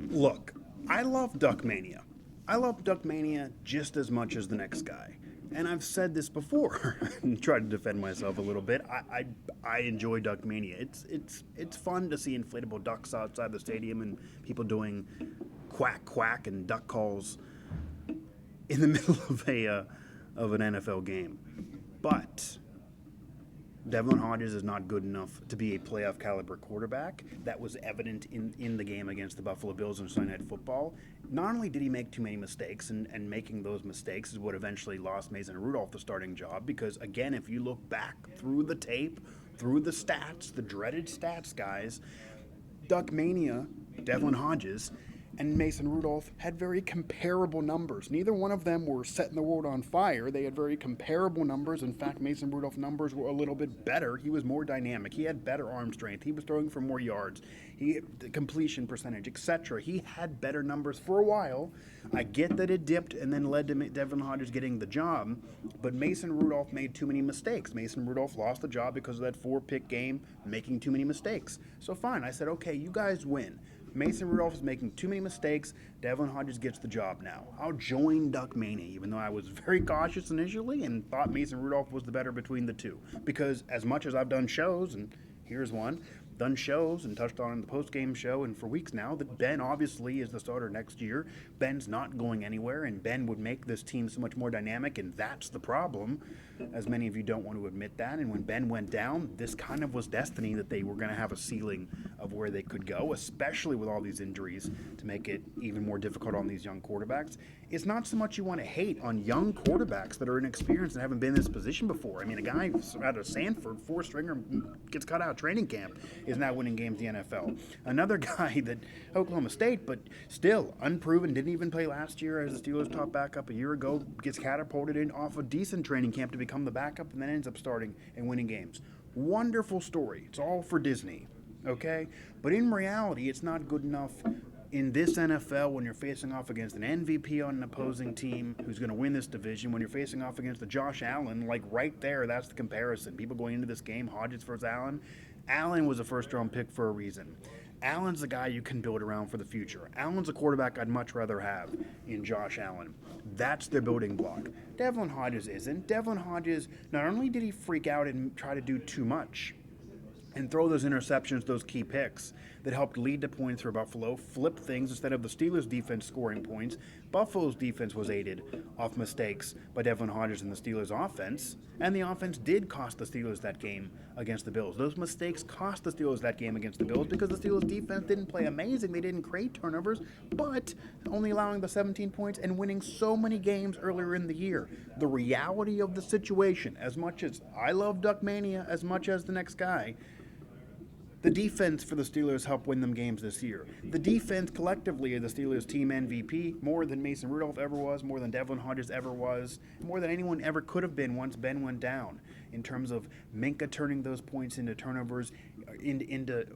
Look, I love Duck Mania. I love Duck Mania just as much as the next guy. And I've said this before and tried to defend myself a little bit. I enjoy Duck Mania. It's fun to see inflatable ducks outside the stadium and people doing quack quack and duck calls in the middle of an NFL game. But Devlin Hodges is not good enough to be a playoff caliber quarterback. That was evident in the game against the Buffalo Bills in Sunday Night Football. Not only did he make too many mistakes, and making those mistakes is what eventually lost Mason Rudolph the starting job, because, again, if you look back through the tape, through the stats, the dreaded stats, guys, Duck Mania, Devlin Hodges, and Mason Rudolph had very comparable numbers. Neither one of them were setting the world on fire. They had very comparable numbers. In fact, Mason Rudolph's numbers were a little bit better. He was more dynamic. He had better arm strength. He was throwing for more yards. The completion percentage, etc. He had better numbers for a while. I get that it dipped and then led to Devlin Hodges getting the job, but Mason Rudolph made too many mistakes. Mason Rudolph lost the job because of that 4-pick game, making too many mistakes. So fine, I said, okay, you guys win. Mason Rudolph is making too many mistakes. Devlin Hodges gets the job now. I'll join Duck Mania, even though I was very cautious initially and thought Mason Rudolph was the better between the two. Because as much as I've done shows, and here's one, done shows and touched on in the post-game show and for weeks now, that Ben obviously is the starter next year. Ben's not going anywhere, and Ben would make this team so much more dynamic, and that's the problem, as many of you don't want to admit that. And when Ben went down, this kind of was destiny, that they were going to have a ceiling of where they could go, especially with all these injuries, to make it even more difficult on these young quarterbacks. It's not so much you want to hate on young quarterbacks that are inexperienced and haven't been in this position before. I mean, a guy out of Sanford, four-stringer, gets cut out of training camp, is now winning games in the NFL. Another guy that Oklahoma State, but still unproven, didn't even play last year as the Steelers' top backup a year ago, gets catapulted in off a decent training camp to become the backup, and then ends up starting and winning games. Wonderful story. It's all for Disney, okay? But in reality, it's not good enough in this NFL when you're facing off against an MVP on an opposing team who's going to win this division, when you're facing off against the Josh Allen, like right there, that's the comparison. People going into this game, Hodges versus Allen. Allen was a first-round pick for a reason. Allen's the guy you can build around for the future. Allen's a quarterback I'd much rather have in Josh Allen. That's their building block. Devlin Hodges isn't. Devlin Hodges, not only did he freak out and try to do too much and throw those interceptions, those key picks that helped lead to points for Buffalo, flip things instead of the Steelers' defense scoring points. Buffalo's defense was aided off mistakes by Devlin Hodges and the Steelers' offense, and the offense did cost the Steelers that game against the Bills. Those mistakes cost the Steelers that game against the Bills because the Steelers' defense didn't play amazing. They didn't create turnovers, but only allowing the 17 points and winning so many games earlier in the year. The reality of the situation, as much as I love Duck Mania as much as the next guy, the defense for the Steelers helped win them games this year. The defense collectively is the Steelers' team MVP, more than Mason Rudolph ever was, more than Devlin Hodges ever was, more than anyone ever could have been once Ben went down, in terms of Minka turning those points into turnovers, into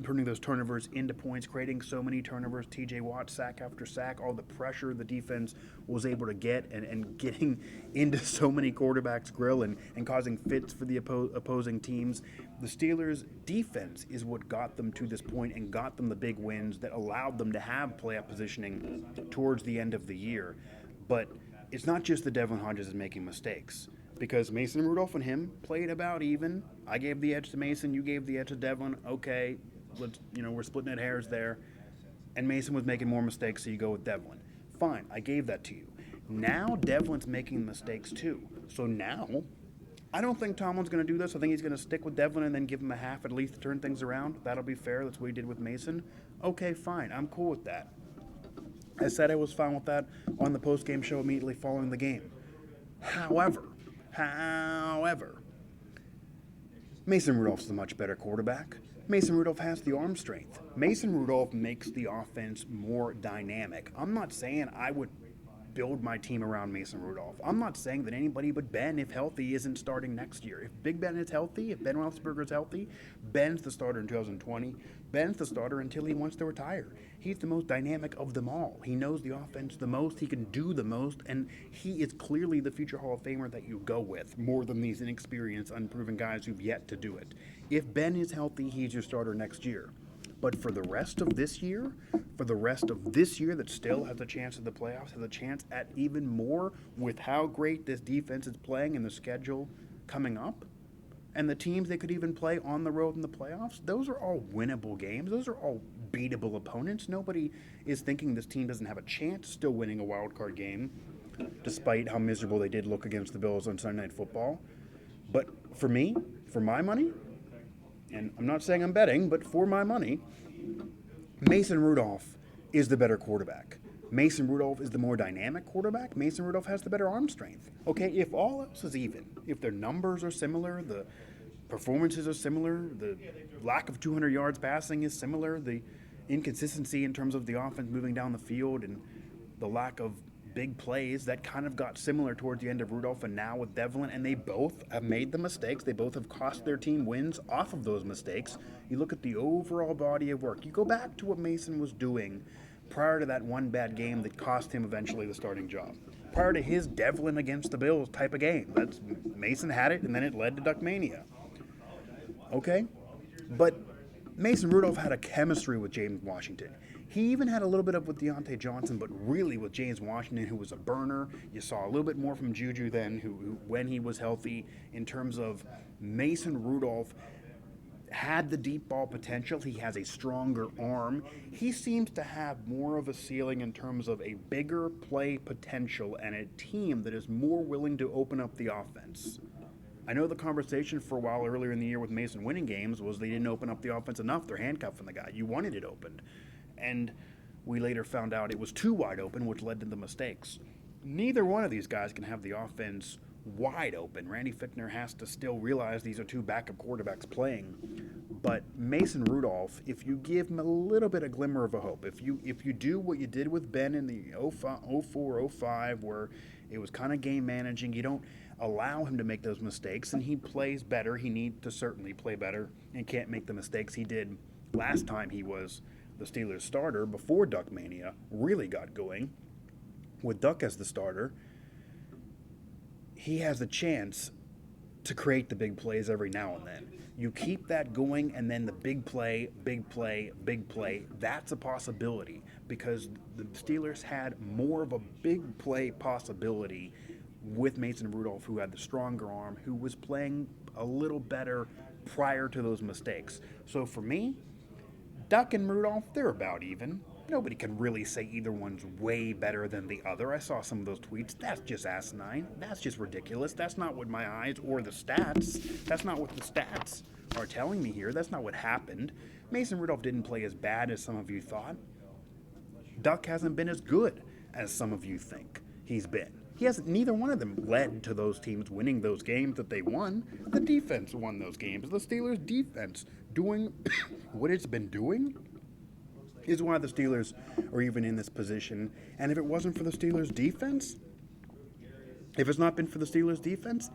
turning those turnovers into points, creating so many turnovers, TJ Watt sack after sack, all the pressure the defense was able to get, and getting into so many quarterbacks' grill and causing fits for the opposing teams. The Steelers' defense is what got them to this point and got them the big wins that allowed them to have playoff positioning towards the end of the year. But it's not just that Devlin Hodges is making mistakes, because Mason Rudolph and him played about even. I gave the edge to Mason, you gave the edge to Devlin. Okay, we're splitting at hairs there. And Mason was making more mistakes, so you go with Devlin. Fine, I gave that to you. Now Devlin's making mistakes too. So now, I don't think Tomlin's going to do this. I think he's going to stick with Devlin and then give him a half at least to turn things around. That'll be fair. That's what he did with Mason. Okay, fine. I'm cool with that. I said I was fine with that on the post-game show immediately following the game. However, Mason Rudolph's a much better quarterback. Mason Rudolph has the arm strength. Mason Rudolph makes the offense more dynamic. I'm not saying I would build my team around Mason Rudolph. I'm not saying that anybody but Ben, if healthy, isn't starting next year. If Big Ben is healthy, if Ben Roethlisberger is healthy, Ben's the starter in 2020. Ben's the starter until he wants to retire. He's the most dynamic of them all. He knows the offense the most, he can do the most, and he is clearly the future Hall of Famer that you go with, more than these inexperienced, unproven guys who've yet to do it. If Ben is healthy, he's your starter next year. But for the rest of this year, that still has a chance at the playoffs, has a chance at even more with how great this defense is playing and the schedule coming up, and the teams they could even play on the road in the playoffs, those are all winnable games. Those are all beatable opponents. Nobody is thinking this team doesn't have a chance still winning a wild card game, despite how miserable they did look against the Bills on Sunday Night Football. But for me, for my money, and I'm not saying I'm betting, but for my money, Mason Rudolph is the better quarterback. Mason Rudolph is the more dynamic quarterback. Mason Rudolph has the better arm strength. Okay, if all else is even, if their numbers are similar, the performances are similar, the lack of 200 yards passing is similar, the inconsistency in terms of the offense moving down the field and the lack of big plays, that kind of got similar towards the end of Rudolph and now with Devlin, and they both have made the mistakes. They both have cost their team wins off of those mistakes. You look at the overall body of work. You go back to what Mason was doing prior to that one bad game that cost him eventually the starting job. Prior to his Devlin against the Bills type of game. That's Mason had it, and then it led to Duckmania. Okay? But Mason Rudolph had a chemistry with James Washington. He even had a little bit of with Deontay Johnson, but really with James Washington, who was a burner. You saw a little bit more from Juju then, who when he was healthy, in terms of Mason Rudolph had the deep ball potential. He has a stronger arm. He seems to have more of a ceiling in terms of a bigger play potential and a team that is more willing to open up the offense. I know the conversation for a while earlier in the year with Mason winning games was they didn't open up the offense enough. They're handcuffing the guy. You wanted it opened. And we later found out it was too wide open, which led to the mistakes. Neither one of these guys can have the offense wide open. Randy Fichtner has to still realize these are two backup quarterbacks playing. But Mason Rudolph, if you give him a little bit of glimmer of a hope, if you do what you did with Ben in the 04, 05, where it was kind of game managing, you don't allow him to make those mistakes, and he plays better. He needs to certainly play better and can't make the mistakes he did last time he was the Steelers starter before Duckmania really got going. With Duck as the starter, he has a chance to create the big plays every now and then. You keep that going, and then the big play, that's a possibility because the Steelers had more of a big play possibility with Mason Rudolph, who had the stronger arm, who was playing a little better prior to those mistakes. So for me, Duck and Rudolph, they're about even. Nobody can really say either one's way better than the other. I saw some of those tweets. That's just asinine. That's just ridiculous. That's not what my eyes or the stats, that's not what the stats are telling me here. That's not what happened. Mason Rudolph didn't play as bad as some of you thought. Duck hasn't been as good as some of you think he's been. Neither one of them led to those teams winning those games that they won. The defense won those games. The Steelers' defense doing what it's been doing is why the Steelers are even in this position. And if it wasn't for the Steelers' defense, if it's not been for the Steelers' defense,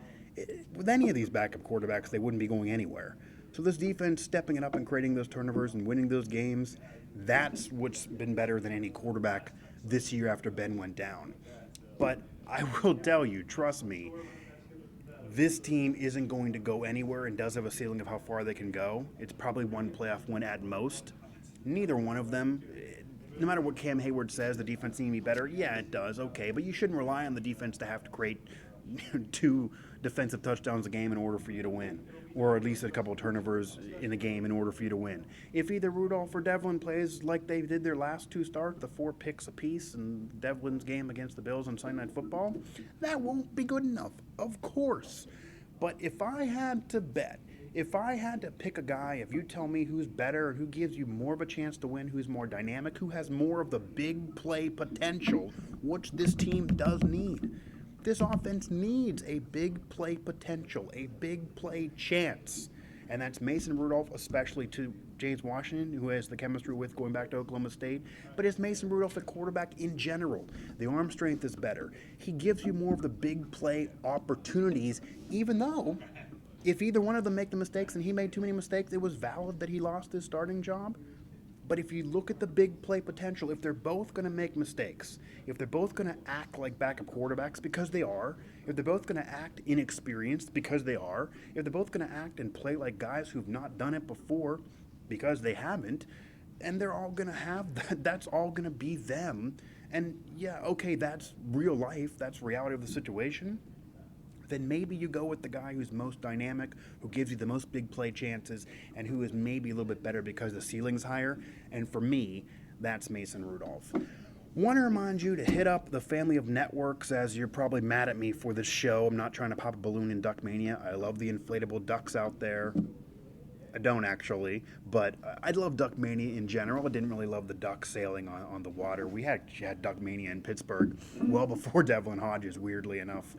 with any of these backup quarterbacks, they wouldn't be going anywhere. So this defense stepping it up and creating those turnovers and winning those games, that's what's been better than any quarterback this year after Ben went down. But I will tell you, trust me, this team isn't going to go anywhere and does have a ceiling of how far they can go. It's probably one playoff win at most. Neither one of them, no matter what Cam Hayward says, the defense needs to be better. Yeah, it does. Okay, but you shouldn't rely on the defense to have to create 2 defensive touchdowns a game in order for you to win, or at least a couple of turnovers in a game in order for you to win. If either Rudolph or Devlin plays like they did their last 2 starts, the 4 picks apiece in Devlin's game against the Bills on Sunday Night Football, that won't be good enough, of course. But if I had to bet, if I had to pick a guy, if you tell me who's better, who gives you more of a chance to win, who's more dynamic, who has more of the big play potential, which this team does need. This offense needs a big play potential, a big play chance. And that's Mason Rudolph, especially to James Washington, who has the chemistry with going back to Oklahoma State. But it's Mason Rudolph at quarterback in general. The arm strength is better. He gives you more of the big play opportunities, even though if either one of them make the mistakes and he made too many mistakes, it was valid that he lost his starting job. But if you look at the big play potential, if they're both going to make mistakes, if they're both going to act like backup quarterbacks because they are, if they're both going to act inexperienced because they are, if they're both going to act and play like guys who've not done it before because they haven't, and they're all gonna have that. That's all gonna be them. And yeah, okay, that's real life. That's reality of the situation. Then maybe you go with the guy who's most dynamic, who gives you the most big play chances, and who is maybe a little bit better because the ceiling's higher. And for me, that's Mason Rudolph. Want to remind you to hit up the family of networks, as you're probably mad at me for this show. I'm not trying to pop a balloon in Duck Mania. I love the inflatable ducks out there. I don't actually, but I love Duck Mania in general. I didn't really love the duck sailing on the water. We had Duck Mania in Pittsburgh well before Devlin Hodges, weirdly enough,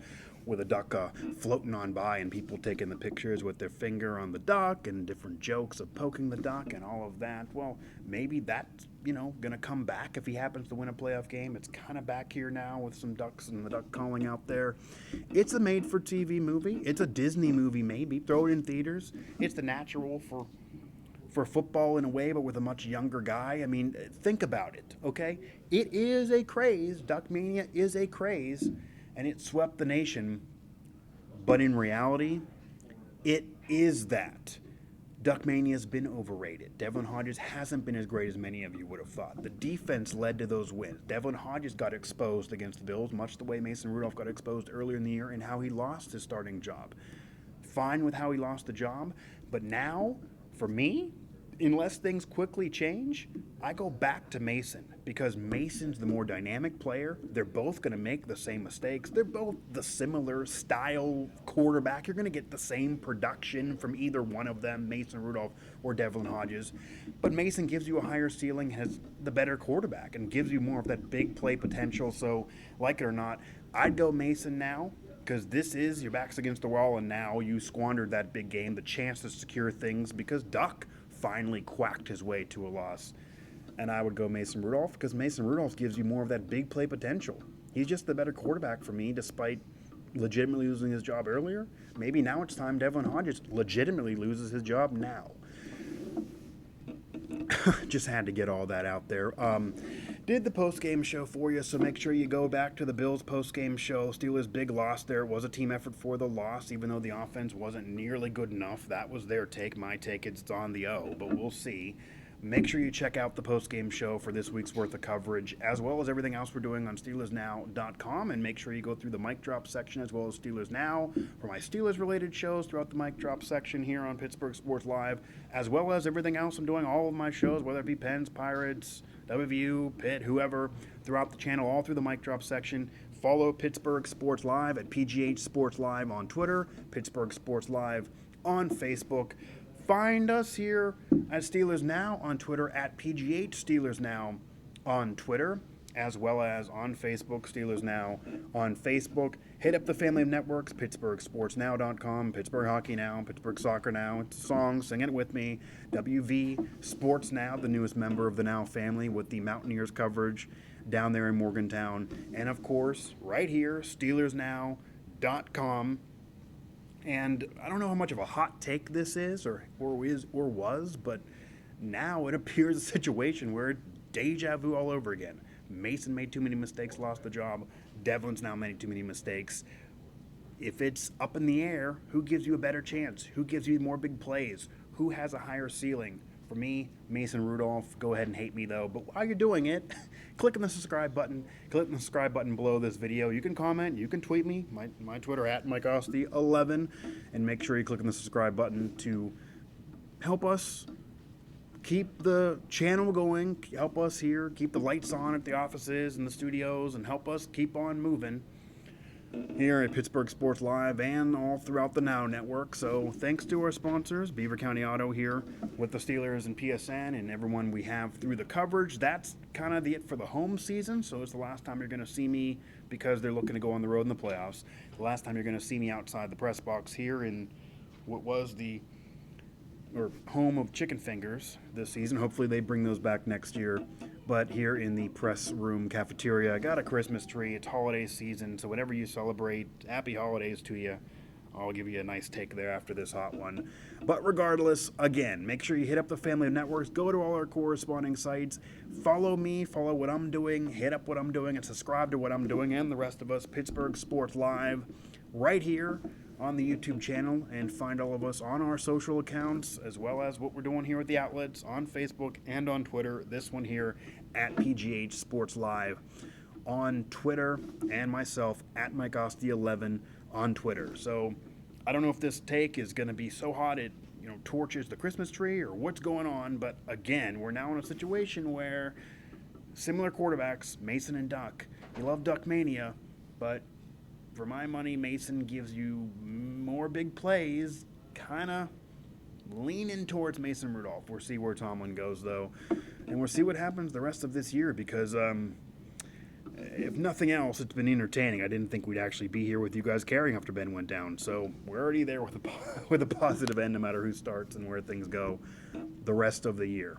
with a duck floating on by and people taking the pictures with their finger on the duck and different jokes of poking the duck and all of that. Well, maybe that's, going to come back if he happens to win a playoff game. It's kind of back here now with some ducks and the duck calling out there. It's a made-for-TV movie. It's a Disney movie, maybe. Throw it in theaters. It's the natural for football in a way, but with a much younger guy. I mean, think about it, okay? It is a craze. Duck Mania is a craze, and it swept the nation. But in reality, it is that. Duck Mania has been overrated. Devlin Hodges hasn't been as great as many of you would have thought. The defense led to those wins. Devlin Hodges got exposed against the Bills, much the way Mason Rudolph got exposed earlier in the year and how he lost his starting job. Fine with how he lost the job, but now, for me, unless things quickly change, I go back to Mason because Mason's the more dynamic player. They're both going to make the same mistakes. They're both the similar style quarterback. You're going to get the same production from either one of them, Mason Rudolph or Devlin Hodges. But Mason gives you a higher ceiling, has the better quarterback, and gives you more of that big play potential. So, like it or not, I'd go Mason now. Because this is your back's against the wall, and now you squandered that big game, the chance to secure things, because Duck finally quacked his way to a loss. And I would go Mason Rudolph, because Mason Rudolph gives you more of that big play potential. He's just the better quarterback for me, despite legitimately losing his job earlier. Maybe now it's time Devlin Hodges legitimately loses his job now. Just had to get all that out there. Did the post-game show for you, so make sure you go back to the Bills post-game show. Steelers' big loss there. It was a team effort for the loss, even though the offense wasn't nearly good enough. That was their take. My take, it's on the O, but we'll see. Make sure you check out the post-game show for this week's worth of coverage, as well as everything else we're doing on SteelersNow.com, and make sure you go through the Mic Drop section as well as Steelers Now for my Steelers-related shows throughout the Mic Drop section here on Pittsburgh Sports Live, as well as everything else I'm doing, all of my shows, whether it be Pens, Pirates, WVU, Pitt, whoever, throughout the channel, all through the Mic Drop section. Follow Pittsburgh Sports Live at PGH Sports Live on Twitter, Pittsburgh Sports Live on Facebook. Find us here at Steelers Now on Twitter, at PGH Steelers Now on Twitter, as well as on Facebook, Steelers Now on Facebook. Hit up the family of networks, PittsburghSportsNow.com, Pittsburgh Hockey Now, Pittsburgh Soccer Now. It's a song, sing it with me. WV Sports Now, the newest member of the Now family with the Mountaineers coverage down there in Morgantown. And of course, right here, SteelersNow.com. And I don't know how much of a hot take this is or was, but now it appears a situation where deja vu all over again. Mason made too many mistakes, lost the job. Devlin's now made too many mistakes. If it's up in the air, who gives you a better chance? Who gives you more big plays? Who has a higher ceiling? For me, Mason Rudolph. Go ahead and hate me, though. But while you're doing it, click on the subscribe button. Click on the subscribe button below this video. You can comment. You can tweet me. My Twitter, at Asti11. And make sure you click on the subscribe button to help us keep the channel going, help us here, keep the lights on at the offices and the studios, and help us keep on moving here at Pittsburgh Sports Live and all throughout the Now Network. So thanks to our sponsors, Beaver County Auto here with the Steelers and PSN and everyone we have through the coverage. That's kind of it for the home season, so it's the last time you're going to see me because they're looking to go on the road in the playoffs. The last time you're going to see me outside the press box here in what was the home of chicken fingers this season. Hopefully they bring those back next year. But here in the press room cafeteria, I got a Christmas tree. It's holiday season, so whatever you celebrate, happy holidays to you. I'll give you a nice take there after this hot one. But regardless, again, make sure you hit up the family of networks. Go to all our corresponding sites. Follow me. Follow what I'm doing. Hit up what I'm doing and subscribe to what I'm doing and the rest of us. Pittsburgh Sports Live right here on the YouTube channel and find all of us on our social accounts, as well as what we're doing here at the outlets on Facebook and on Twitter. This one here at PGH Sports Live on Twitter, and myself at Mike Asti 11 on Twitter. So I don't know if this take is going to be so hot it torches the Christmas tree or what's going on, but again, we're now in a situation where similar quarterbacks, Mason and Duck. You love Duck Mania, but for my money, Mason gives you more big plays, kind of leaning towards Mason Rudolph. We'll see where Tomlin goes, though, and we'll see what happens the rest of this year because if nothing else, it's been entertaining. I didn't think we'd actually be here with you guys caring after Ben went down. So we're already there with a positive end, no matter who starts and where things go the rest of the year.